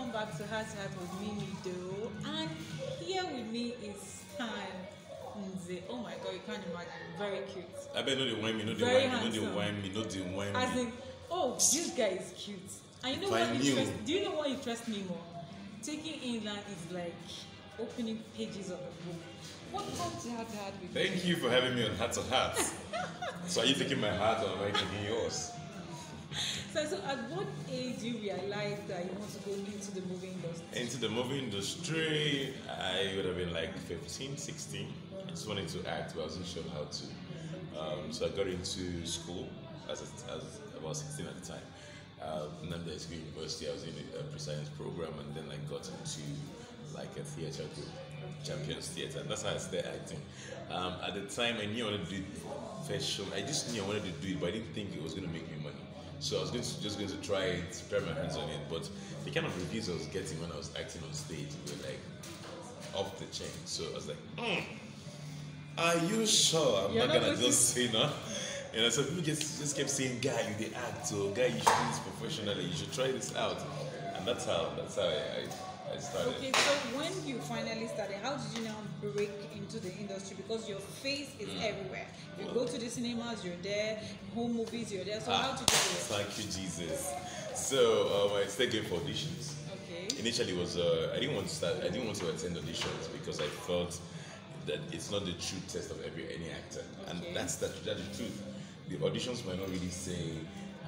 welcome back to Heart with me, Nido. And here with me is Stan Nze. Oh my god, you can't imagine. Very cute. I bet no the wine me, no the Very wine me, no handsome. the wine me, no the wine me. As in, oh, this guy is cute. And you know what interests? Do you know what interests me more? Taking England is like opening pages of a book. What comes to Heart with me? Thank you for having me on Heart to Heart. So are you taking my heart or am I taking yours? So at what age do you realize that you want to go into the movie industry? Into the movie industry, I would have been like 15, 16. I just wanted to act, but I wasn't sure how to. So I got into school as about 16 at the time. Nanda University, I was in a pre-science program, and then I got into like a theatre group, Champions Theatre, and that's how I started acting. At the time, I knew I wanted to do first show. I just knew I wanted to do it, but I didn't think it was going to make me money. So I was just going to try it, prepare my hands on it. But the kind of reviews I was getting when I was acting on stage were like off the chain. So I was like, are you sure? I'm not gonna just say no. You know, so people just kept saying, "Guy, you the act, or guy, you should do this professionally. You should try this out." And that's how I started. Okay, so when you finally started, how did you now break into the industry? Because your face is everywhere. You go to the cinemas, you're there. Home movies, you're there. So how did you do it? Thank you, Jesus. So I started going for auditions. Okay. Initially, it was I didn't want to start. I didn't want to attend auditions because I felt that it's not the true test of any actor, and that's the truth. The auditions might not really say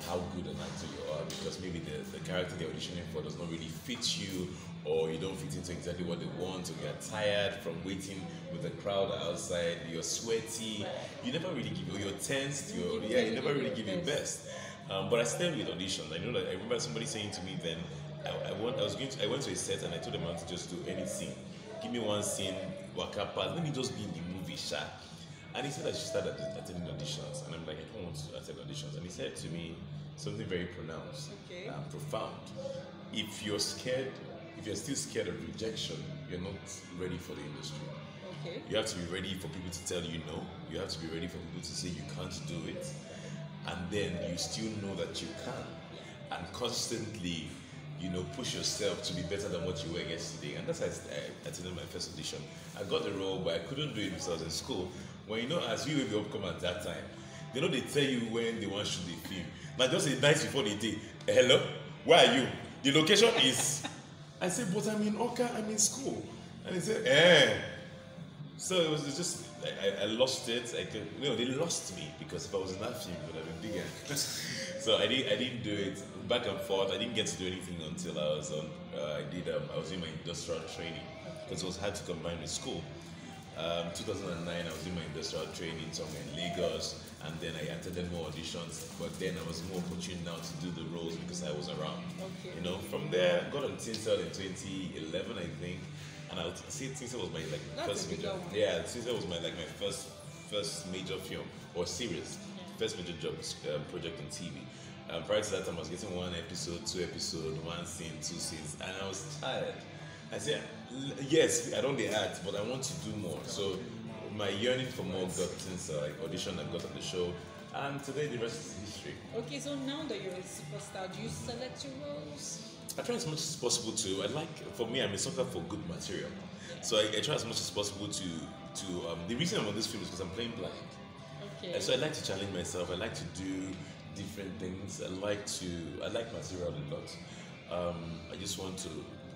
how good an actor you are, because maybe the character they're auditioning for does not really fit you, or you don't fit into exactly what they want, or you're tired from waiting with the crowd outside, you're sweaty, you never really give, or you're tensed, you never really give your best. But I stayed with auditions. I remember somebody saying to me then, I went to a set and I told them I want to just do any scene. Give me one scene, waka pass, let me just be in the movie, sha. And he said I should start attending auditions. And I'm like, I don't want to attend auditions. And he said to me something very pronounced, profound. If you're still scared of rejection, you're not ready for the industry. Okay. You have to be ready for people to tell you no. You have to be ready for people to say you can't do it. And then you still know that you can. And constantly, push yourself to be better than what you were yesterday. And that's how I attended my first audition. I got the role, but I couldn't do it because I was in school. When as we were the upcome at that time, they tell you when they want to shoot the film. Like just a night before the day, hello, where are you? The location is. I said, but I'm in Oka, I'm in school. And he said, So it was just, I lost it. They lost me, because if I was in that film, it would have been bigger. So I didn't do it. Back and forth, I didn't get to do anything until I was I was in my industrial training, because it was hard to combine with school. 2009, I was in my industrial training somewhere in Lagos, and then I attended more auditions, but then I was more opportune now to do the roles because I was around. Okay. From there, I got on Tinsel in 2011, I think, and I would say Tinsel was my first major. Yeah, Tinsel was my first major film or series, first major job project on TV. Prior to that time, I was getting 1 episode, 2 episodes, 1 scene, 2 scenes, and I was tired. I said, yes, I don't act, but I want to do more. So my yearning for more got since I auditioned and got on the show, and today the rest is history. Okay, so now that you're a superstar, do you select your roles? I try as much as possible to. For me, I'm a sucker for good material. So I try as much as possible to the reason I'm on this film is because I'm playing blind. Okay. And so I like to challenge myself. I like to do different things. I like material a lot.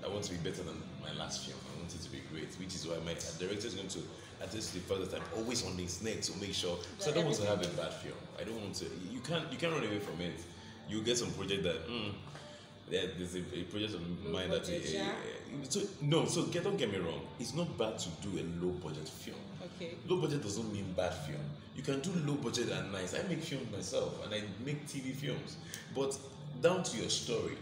I want to be better than my last film. I want it to be great, which is why my director is going to, at least the first time, always on his neck to make sure. So I don't want to have a bad film. I don't want to. You can't run away from it. You get some project that there's a project of mine that don't get me wrong. It's not bad to do a low budget film. Okay. Low budget doesn't mean bad film. You can do low budget and nice. I make films myself, and I make TV films, but down to your story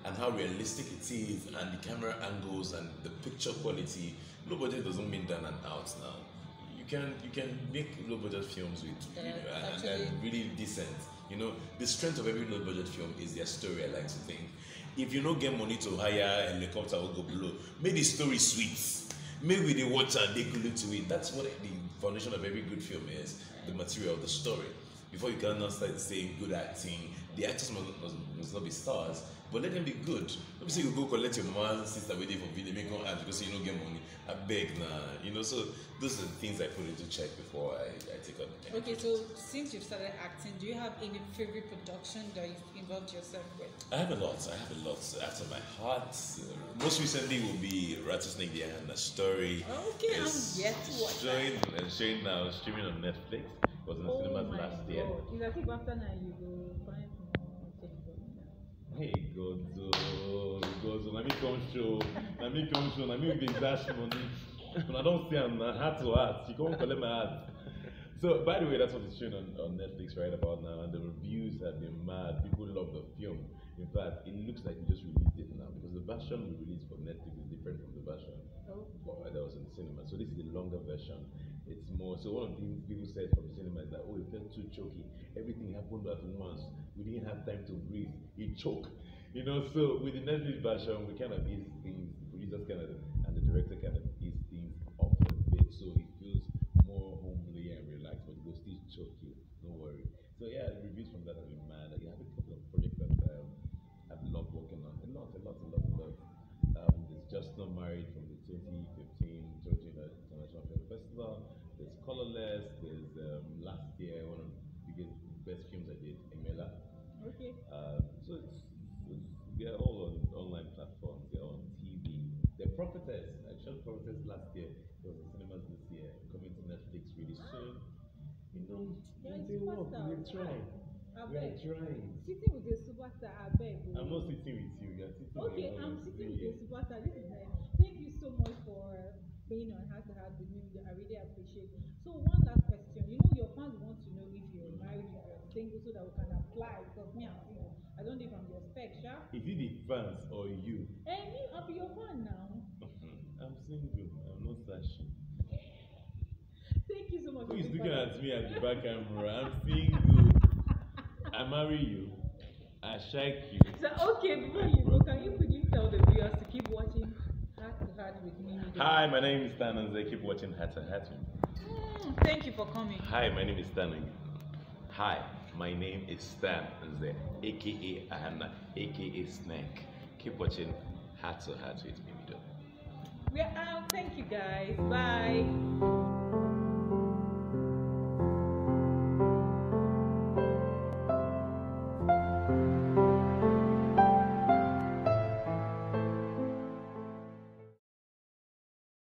and how realistic it is, and the camera angles and the picture quality. Low budget doesn't mean down and out now. You can make low budget films with and really decent. The strength of every low budget film is their story, I like to think. If you don't get money to hire a helicopter or go below, make the story sweet. Maybe they watch and they glue to it. That's what the foundation of every good film is: the material, the story. Before you can now start saying good acting the actors must not be stars, but let them be good. Let me say you go collect your man, sister waiting for video, make one ad because you don't get money. I beg nah, so those are the things I put into check before I take on. Okay, so since you've started acting, do you have any favorite production that you've involved yourself with? I have a lot after my heart. Most recently will be Rattlesnake the Hannah story. Okay, I'm yet to watch showing now, streaming on Netflix. It was in the cinemas last year. It's as if after now you go find more things. Hey, Godzo, let me come show, let me big dash money. When I don't see him, heart to heart, you can't collect my heart. So, by the way, that's what it's showing on Netflix right about now, and the reviews have been mad. People love the film. In fact, it looks like we just released it now because the version we released for Netflix is different from the version that was in the cinema. So this is the longer version. It's more. So one of the things people said from the cinema is that, oh, it felt too choky. Everything happened at once. We didn't have time to breathe. It choked. So with the Netflix version, we kind of ease things. The producers kind of and the director kind of ease things off a bit, so it feels more homely and relaxed, but it will still choke you. Don't worry. So yeah, the reviews from that have been mad. I have a couple of projects that I've loved working on. A lot. There's Just Not Married from the 2015 Toronto International Film Festival. There's Colorless. There's last year one of the best films I did, Emela. Okay. So they're all on online platforms. They're on TV. The Prophetess. I shot Prophetess last year. It was in cinemas this year. Coming to Netflix really soon. We're trying. We are trying. Sitting with a superstar, I beg. I'm not sitting with you. You're sitting okay, with I'm sitting with a superstar. This is nice. Thank you so much for being on Heart to Heart with me. I really appreciate it. So one last question. Your fans want to know if you're married, if you're single, so that we can apply. Because me, I'm single. I don't know if I'm your spec, sure? Is it the fans or you? Me, I'll be your fan now. I'm single. I'm not sashing. Thank you so much. Who is looking at me at the back camera? I'm single. I marry you. I shake you. So okay, before you go, can you quickly tell the viewers to keep watching Heart to Heart with me? Hi, my name is Stan and they keep watching Heart to Heart with me. Thank you for coming. Hi, my name is Stan. Hi, my name is Stan Nze, aka Ahana, aka Snake. Keep watching Heart to Heart with me. We're out. Thank you guys. Bye.